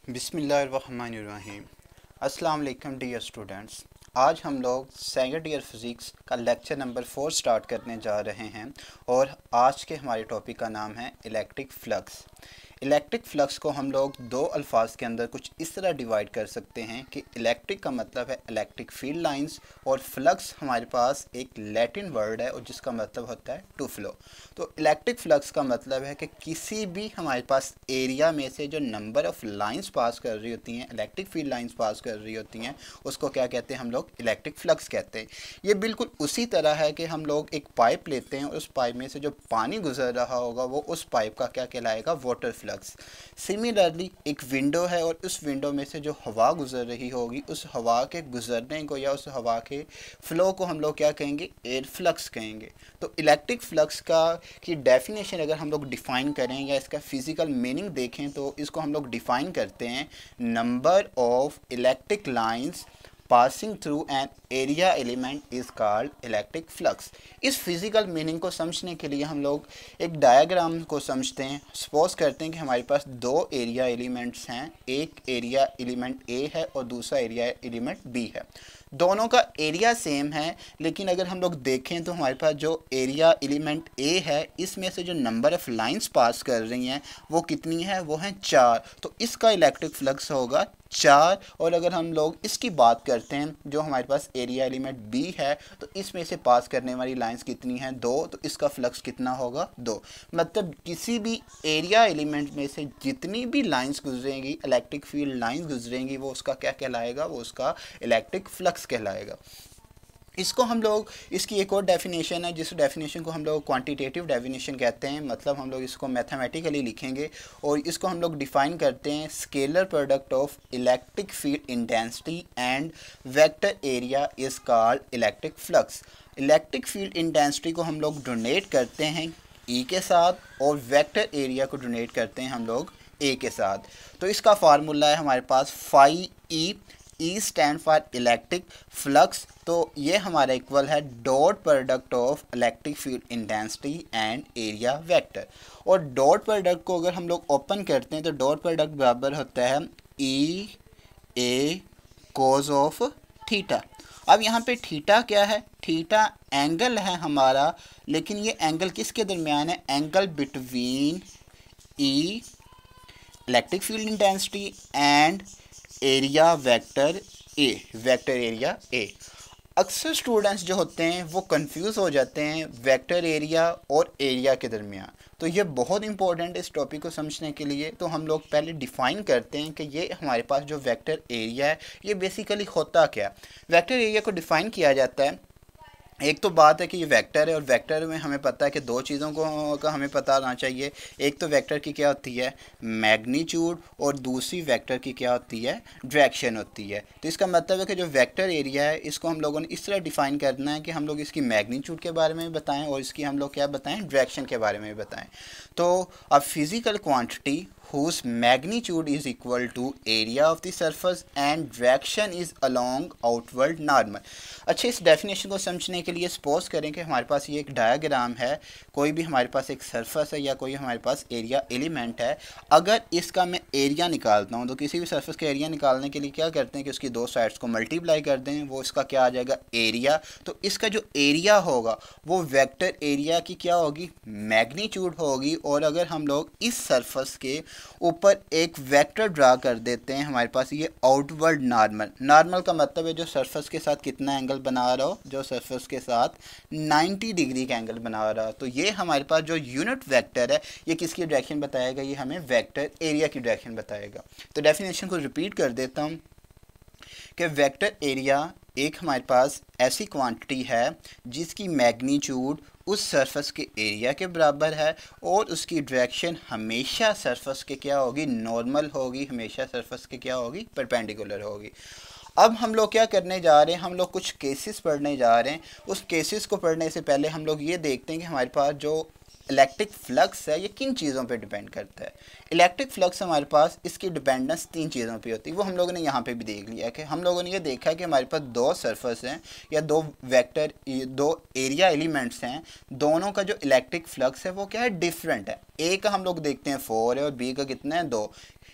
बिस्मिल्लाहिर्रहमानिर्रहीम। अस्सलाम वालेकुम डियर स्टूडेंट्स। आज हम लोग सेकंड ईयर फिज़िक्स का लेक्चर नंबर 4 स्टार्ट करने जा रहे हैं और आज के हमारे टॉपिक का नाम है इलेक्ट्रिक फ्लक्स। इलेक्ट्रिक फ्लक्स को हम लोग दो अल्फाज के अंदर कुछ इस तरह डिवाइड कर सकते हैं कि इलेक्ट्रिक का मतलब है इलेक्ट्रिक फील्ड लाइंस और फ्लक्स हमारे पास एक लैटिन वर्ड है और जिसका मतलब होता है टू फ्लो। तो इलेक्ट्रिक फ्लक्स का मतलब है कि किसी भी हमारे पास एरिया में से जो नंबर ऑफ लाइंस पास कर रही होती हैं, इलेक्ट्रिक फील्ड लाइंस पास कर रही होती हैं, उसको क्या कहते हैं? हम लोग इलेक्ट्रिक फ्लक्स कहते हैं। ये बिल्कुल उसी तरह है कि हम लोग एक पाइप लेते हैं और उस पाइप में से जो पानी गुजर रहा होगा वो उस पाइप का क्या कहलाएगा? Water flux. सिमिलरली एक विंडो है और उस विंडो में से जो हवा गुजर रही होगी उस हवा के गुजरने को या उस हवा के फ्लो को हम लोग क्या कहेंगे? एयर फ्लक्स कहेंगे। तो इलेक्ट्रिक फ्लक्स की डेफिनेशन अगर हम लोग डिफ़ाइन करें या इसका फिज़िकल मीनिंग देखें तो इसको हम लोग डिफ़ाइन करते हैं number of electric lines passing through an area element is called electric flux. इस फिज़िकल मीनिंग को समझने के लिए हम लोग एक डायग्राम को समझते हैं। सपोज करते हैं कि हमारे पास दो एरिया एलिमेंट्स हैं, एक एरिया एलिमेंट ए है और दूसरा एरिया एलिमेंट बी है। दोनों का एरिया सेम है, लेकिन अगर हम लोग देखें तो हमारे पास जो एरिया एलिमेंट ए है इसमें से जो नंबर ऑफ़ लाइंस पास कर रही हैं वो कितनी है? वो हैं 4। तो इसका इलेक्ट्रिक फ्लक्स होगा 4। और अगर हम लोग इसकी बात करते हैं जो हमारे पास एरिया एलिमेंट बी है तो इसमें से पास करने वाली लाइंस कितनी हैं? 2। तो इसका फ्लक्स कितना होगा? 2। मतलब किसी भी एरिया एलिमेंट में से जितनी भी लाइंस गुजरेंगी, इलेक्ट्रिक फील्ड लाइंस गुजरेंगी, वो उसका क्या कहलाएगा? वो उसका इलेक्ट्रिक फ्लक्स कहलाएगा। इसको हम लोग, इसकी एक और डेफिनेशन है जिस डेफिनेशन को हम लोग क्वांटिटेटिव डेफिनेशन कहते हैं। मतलब हम लोग इसको मैथमेटिकली लिखेंगे और इसको हम लोग डिफ़ाइन करते हैं scalar product of electric field intensity and vector area is called electric flux. Electric field intensity को हम लोग डोनेट करते हैं ई के साथ और वेक्टर एरिया को डोनेट करते हैं हम लोग ए के साथ। तो इसका फार्मूला है हमारे पास phi E. E stand for electric flux. तो ये हमारा इक्वल है dot product of electric field intensity and area vector. और डॉट प्रोडक्ट को अगर हम लोग ओपन करते हैं तो डॉट प्रोडक्ट बराबर होता है ई ए कोज ऑफ थीटा। अब यहाँ पे थीटा क्या है? थीटा एंगल है हमारा, लेकिन ये एंगल किसके दरमियान है? Angle between E electric field intensity and area vector A, vector area A. अक्सर स्टूडेंट्स जो होते हैं वो कंफ्यूज हो जाते हैं वेक्टर एरिया और एरिया के दरमियान। तो ये बहुत इंपॉर्टेंट है इस टॉपिक को समझने के लिए। तो हम लोग पहले डिफ़ाइन करते हैं कि ये हमारे पास जो वेक्टर एरिया है ये बेसिकली होता क्या है। वेक्टर एरिया को डिफ़ाइन किया जाता है, एक तो बात है कि ये वेक्टर है और वेक्टर में हमें पता है कि दो चीज़ों को का हमें पता होना चाहिए। एक तो वेक्टर की क्या होती है? मैग्नीट्यूड। और दूसरी वेक्टर की क्या होती है? डायरेक्शन होती है। तो इसका मतलब है कि जो वेक्टर एरिया है इसको हम लोगों ने इस तरह डिफ़ाइन करना है कि हम लोग इसकी मैग्नीट्यूड के बारे में बताएं और इसकी हम लोग क्या बताएं? डायरेक्शन के बारे में बताएं। तो a physical quantity whose magnitude is equal to area of the surface and direction is along outward normal। अच्छा, इस डेफिनेशन को समझने के लिए सपोज करें कि हमारे पास ये एक डायग्राम है, कोई भी हमारे पास एक सरफेस है या कोई हमारे पास एरिया एलिमेंट है। अगर इसका मैं एरिया निकालता हूँ तो किसी भी सरफेस का एरिया निकालने के लिए क्या करते हैं कि उसकी दो साइड्स को मल्टीप्लाई कर दें, वो इसका क्या आ जाएगा? एरिया। तो इसका जो एरिया होगा वो वेक्टर एरिया की क्या होगी? मैग्नीट्यूड होगी। और अगर हम लोग इस सरफेस के ऊपर एक वेक्टर ड्रा कर देते हैं, हमारे पास ये आउटवर्ड नॉर्मल। नॉर्मल का मतलब है जो सरफेस के साथ कितना एंगल बना रहा हो? जो सरफेस के साथ 90 डिग्री का एंगल बना रहा हो। तो ये हमारे पास जो यूनिट वेक्टर है ये किसकी डायरेक्शन बताएगा? ये हमें वेक्टर एरिया की डायरेक्शन बताएगा। तो डेफिनेशन को रिपीट कर देता हूँ कि वेक्टर एरिया एक हमारे पास ऐसी क्वांटिटी है जिसकी मैग्नीट्यूड उस सरफेस के एरिया के बराबर है और उसकी डायरेक्शन हमेशा सरफेस के क्या होगी? नॉर्मल होगी। हमेशा सरफेस के क्या होगी? परपेंडिकुलर होगी। अब हम लोग क्या करने जा रहे हैं? हम लोग कुछ केसेस पढ़ने जा रहे हैं। उस केसेस को पढ़ने से पहले हम लोग ये देखते हैं कि हमारे पास जो इलेक्ट्रिक फ्लक्स है ये किन चीज़ों पे डिपेंड करता है। इलेक्ट्रिक फ्लक्स हमारे पास इसकी डिपेंडेंस 3 चीज़ों पे होती है, वो हम लोगों ने यहाँ पे भी देख लिया है कि हम लोगों ने ये देखा है कि हमारे पास 2 सरफेस हैं या 2 वेक्टर 2 एरिया एलिमेंट्स हैं, दोनों का जो इलेक्ट्रिक फ्लक्स है वो क्या है, डिफरेंट है। ए का हम लोग देखते हैं 4 है और बी का कितना है 2।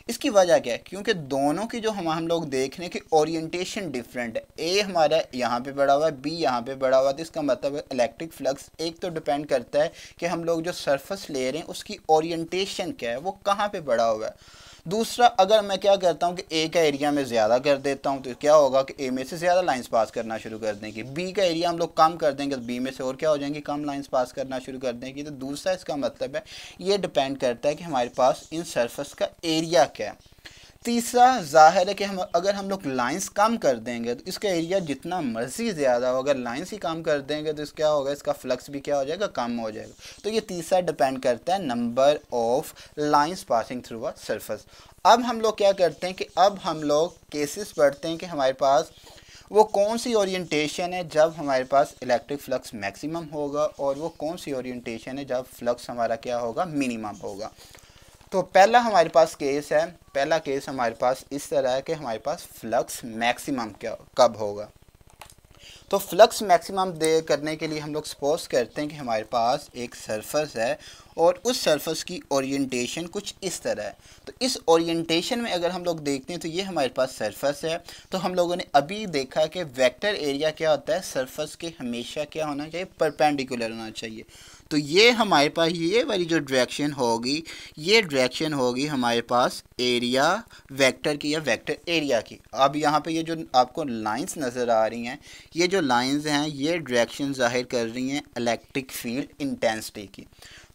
इसकी वजह क्या है, क्योंकि दोनों की जो हम लोग देख रहे हैं कि ओरिएंटेशन डिफरेंट है, ए हमारा यहाँ पे बढ़ा हुआ है, बी यहाँ पे बढ़ा हुआ है। तो इसका मतलब है इलेक्ट्रिक फ्लक्स एक तो डिपेंड करता है कि हम लोग जो सरफेस ले रहे हैं उसकी ओरिएंटेशन क्या है, वो कहाँ पे बढ़ा हुआ है। दूसरा, अगर मैं क्या करता हूँ कि ए का एरिया में ज़्यादा कर देता हूँ तो क्या होगा कि ए में से ज़्यादा लाइंस पास करना शुरू कर देंगे, बी का एरिया हम लोग कम कर देंगे तो बी में से और क्या हो जाएंगी, कम लाइंस पास करना शुरू कर देंगे। तो दूसरा इसका मतलब है ये डिपेंड करता है कि हमारे पास इन सरफेस का एरिया क्या है। तीसरा, जाहिर है कि अगर हम लोग लाइंस कम कर देंगे तो इसका एरिया जितना मर्जी ज़्यादा हो, अगर लाइंस ही कम कर देंगे तो क्या होगा, इसका फ्लक्स भी क्या हो जाएगा, कम हो जाएगा। तो ये तीसरा डिपेंड करता है number of lines passing through a surface. अब हम लोग क्या करते हैं कि अब हम लोग केसेस पढ़ते हैं कि हमारे पास वो कौन सी ओरिएंटेशन है जब हमारे पास इलेक्ट्रिक फ्लक्स मैक्सिमम होगा और वो कौन सी ओरिएंटेशन है जब फ्लक्स हमारा क्या होगा, मिनिमम होगा। तो पहला हमारे पास केस है, पहला केस हमारे पास इस तरह है कि हमारे पास फ्लक्स मैक्सिमम क्या कब होगा। तो फ्लक्स मैक्सिमम दे करने के लिए हम लोग सपोज करते हैं कि हमारे पास एक सरफेस है और उस सरफेस की ओरिएंटेशन कुछ इस तरह है। तो इस ओरिएंटेशन में अगर हम लोग देखते हैं तो ये हमारे पास सरफेस है। तो हम लोगों ने अभी देखा कि वेक्टर एरिया क्या होता है, सरफेस के हमेशा क्या होना चाहिए, परपेंडिकुलर होना चाहिए। तो ये हमारे पास ये वाली जो डायरेक्शन होगी, ये डायरेक्शन होगी हमारे पास एरिया वेक्टर की या वेक्टर एरिया की। अब यहाँ पे ये जो आपको लाइंस नज़र आ रही हैं, ये जो लाइंस हैं ये डायरेक्शन जाहिर कर रही हैं इलेक्ट्रिक फील्ड इंटेंसिटी की।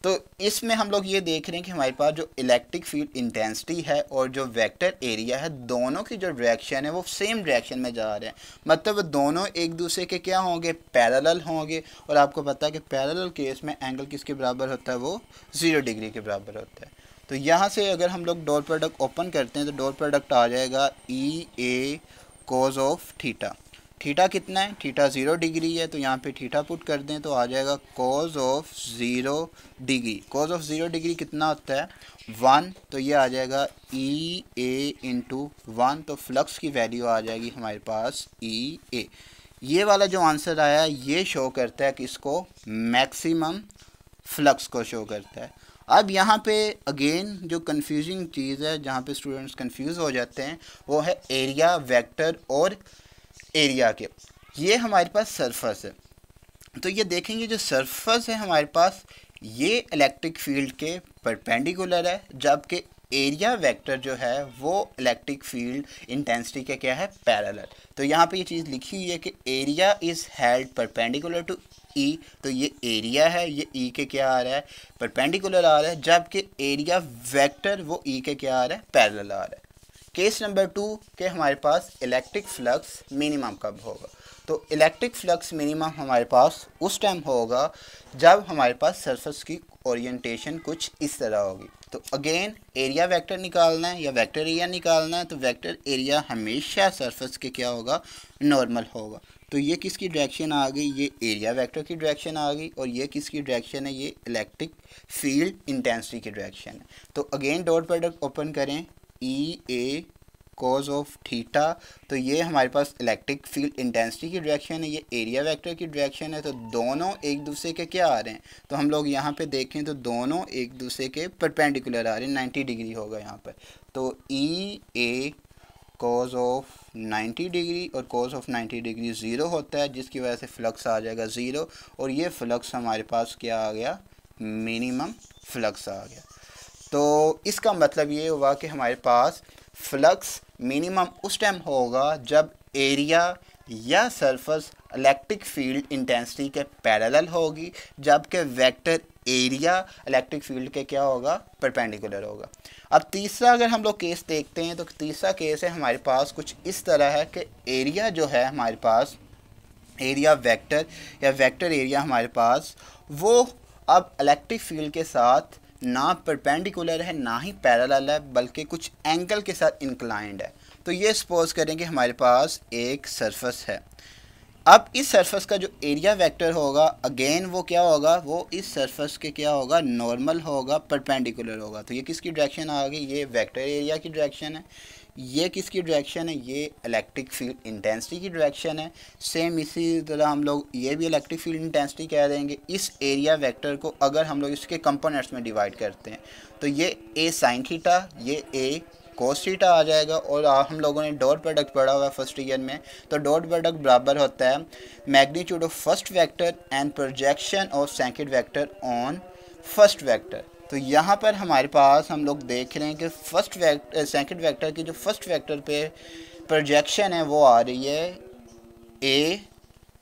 तो इसमें हम लोग ये देख रहे हैं कि हमारे पास जो इलेक्ट्रिक फील्ड इंटेंसिटी है और जो वेक्टर एरिया है, दोनों की जो डायरेक्शन है वो सेम डायरेक्शन में जा रहे हैं। मतलब दोनों एक दूसरे के क्या होंगे, पैरेलल होंगे। और आपको पता है कि पैरेलल केस में एंगल किसके बराबर होता है, वो 0 डिग्री के बराबर होता है। तो यहाँ से अगर हम लोग डॉट प्रोडक्ट ओपन करते हैं तो डॉट प्रोडक्ट आ जाएगा ई ए कोस ऑफ थीटा। थीटा कितना है, थीटा 0 डिग्री है, तो यहाँ पे थीटा पुट कर दें तो आ जाएगा cos of 0 degree. Cos of 0 degree कितना होता है, 1। तो ये आ जाएगा ई ए इंटू 1। तो फ्लक्स की वैल्यू आ जाएगी हमारे पास ई ए। ये वाला जो आंसर आया ये शो करता है कि इसको मैक्सिमम फ्लक्स को शो करता है। अब यहाँ पे अगेन जो कंफ्यूजिंग चीज़ है, जहाँ पे स्टूडेंट्स कंफ्यूज हो जाते हैं, वो है एरिया वेक्टर और एरिया के। ये हमारे पास सरफेस है। तो ये देखेंगे जो सरफेस है हमारे पास ये इलेक्ट्रिक फील्ड के परपेंडिकुलर है, जबकि एरिया वेक्टर जो है वो इलेक्ट्रिक फील्ड इंटेंसिटी के क्या है, पैरेलल। तो यहाँ पे ये चीज़ लिखी हुई है कि area is held perpendicular to E. तो ये एरिया है, ये ई के क्या आ रहा है, परपेंडिकुलर आ रहा है, जबकि एरिया वेक्टर वो ई के क्या आ रहा है, पैरेलल आ रहा है। केस नंबर 2 के हमारे पास इलेक्ट्रिक फ्लक्स मिनिमम कब होगा। तो इलेक्ट्रिक फ्लक्स मिनिमम हमारे पास उस टाइम होगा जब हमारे पास सरफेस की ओरिएंटेशन कुछ इस तरह होगी। तो अगेन एरिया वेक्टर निकालना है या वेक्टर एरिया निकालना है, तो वेक्टर एरिया हमेशा सरफेस के क्या होगा, नॉर्मल होगा। तो ये किसकी डायरेक्शन आ गई, ये एरिया वेक्टर की डायरेक्शन आ गई, और ये किसकी डायरेक्शन है, ये इलेक्ट्रिक फील्ड इंटेंसिटी की डायरेक्शन है। तो अगेन डॉट प्रोडक्ट ओपन करें, ई ए कोस ऑफ थीटा। तो ये हमारे पास इलेक्ट्रिक फील्ड इंटेंसिटी की डायरेक्शन है, ये एरिया वेक्टर की डायरेक्शन है। तो दोनों एक दूसरे के क्या आ रहे हैं, तो हम लोग यहाँ पे देखें तो दोनों एक दूसरे के परपेंडिकुलर आ रहे हैं, 90 डिग्री होगा यहाँ पर। तो ई ए कोस ऑफ 90 डिग्री और कोस ऑफ 90 डिग्री 0 होता है, जिसकी वजह से फ्लक्स आ जाएगा 0। और ये फ्लक्स हमारे पास क्या आ गया, मिनिमम फ्लक्स आ गया। तो इसका मतलब ये हुआ कि हमारे पास फ्लक्स मिनिमम उस टाइम होगा जब एरिया या सरफेस इलेक्ट्रिक फील्ड इंटेंसिटी के पैरेलल होगी, जबकि वेक्टर एरिया इलेक्ट्रिक फील्ड के क्या होगा, परपेंडिकुलर होगा। अब तीसरा अगर हम लोग केस देखते हैं तो तीसरा केस है हमारे पास कुछ इस तरह है कि एरिया जो है हमारे पास, एरिया वेक्टर या वेक्टर एरिया हमारे पास वो अब इलेक्ट्रिक फील्ड के साथ ना परपेंडिकुलर है ना ही पैरेलल है, बल्कि कुछ एंगल के साथ इंक्लाइंड है। तो ये सपोज करें कि हमारे पास एक सरफेस है, अब इस सरफेस का जो एरिया वेक्टर होगा अगेन वो क्या होगा, वो इस सरफेस के क्या होगा, नॉर्मल होगा, परपेंडिकुलर होगा। तो ये किसकी डायरेक्शन आ गई, ये वेक्टर एरिया की डायरेक्शन है। ये किसकी डायरेक्शन है, ये इलेक्ट्रिक फील्ड इंटेंसिटी की डायरेक्शन है। सेम इसी तरह हम लोग ये भी इलेक्ट्रिक फील्ड इंटेंसिटी कह देंगे। इस एरिया वेक्टर को अगर हम लोग इसके कंपोनेंट्स में डिवाइड करते हैं तो ये ए साइन थीटा, ये ए कोस थीटा आ जाएगा। और हम लोगों ने डॉट प्रोडक्ट पढ़ा हुआ है फर्स्ट ईयर में, तो डॉट प्रोडक्ट बराबर होता है magnitude of first vector and projection of second vector on first vector. तो यहाँ पर हमारे पास हम लोग देख रहे हैं कि फर्स्ट वेक्टर सेकंड वेक्टर की जो फर्स्ट वेक्टर पे प्रोजेक्शन है वो आ रही है ए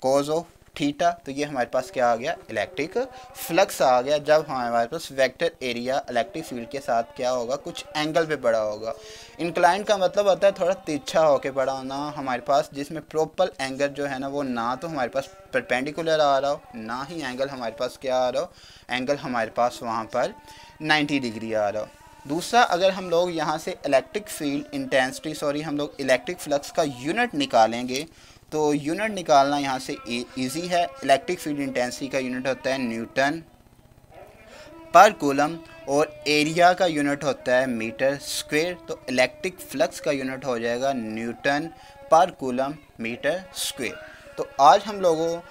कोस ऑफ थीटा। तो ये हमारे पास क्या आ गया, इलेक्ट्रिक फ्लक्स आ गया, जब हमारे पास वेक्टर एरिया इलेक्ट्रिक फील्ड के साथ क्या होगा, कुछ एंगल पे पड़ा होगा। इंक्लाइन का मतलब होता है थोड़ा तिरछा होके पड़ा होना हमारे पास, जिसमें प्रॉपर एंगल जो है ना वो ना तो हमारे पास परपेंडिकुलर आ रहा हो, ना ही एंगल हमारे पास क्या आ रहा हो, एंगल हमारे पास वहाँ पर 90 डिग्री आ रहा हो। दूसरा, अगर हम लोग यहाँ से इलेक्ट्रिक फील्ड इंटेंसिटी हम लोग इलेक्ट्रिक फ्लक्स का यूनिट निकालेंगे तो यूनिट निकालना यहाँ से इजी है। इलेक्ट्रिक फील्ड इंटेंसिटी का यूनिट होता है न्यूटन पर कूलम और एरिया का यूनिट होता है मीटर स्क्वायर। तो इलेक्ट्रिक फ्लक्स का यूनिट हो जाएगा न्यूटन पर कूलम मीटर स्क्वायर। तो आज हम लोगों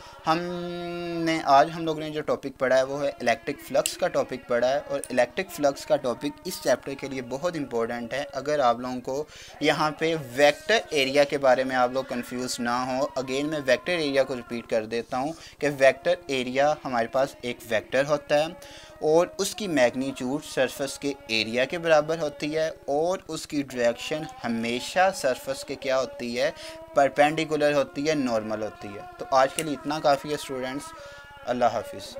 ने जो टॉपिक पढ़ा है वो है इलेक्ट्रिक फ्लक्स का टॉपिक पढ़ा है। और इलेक्ट्रिक फ्लक्स का टॉपिक इस चैप्टर के लिए बहुत इंपॉर्टेंट है। अगर आप लोगों को यहाँ पे वेक्टर एरिया के बारे में आप लोग कंफ्यूज ना हो, अगेन मैं वेक्टर एरिया को रिपीट कर देता हूँ कि वेक्टर एरिया हमारे पास एक वेक्टर होता है और उसकी मैग्नीट्यूड सरफेस के एरिया के बराबर होती है और उसकी डायरेक्शन हमेशा सरफेस के क्या होती है, परपेंडिकुलर होती है, नॉर्मल होती है। तो आज के लिए इतना काफ़ी है स्टूडेंट्स। अल्लाह हाफिज़।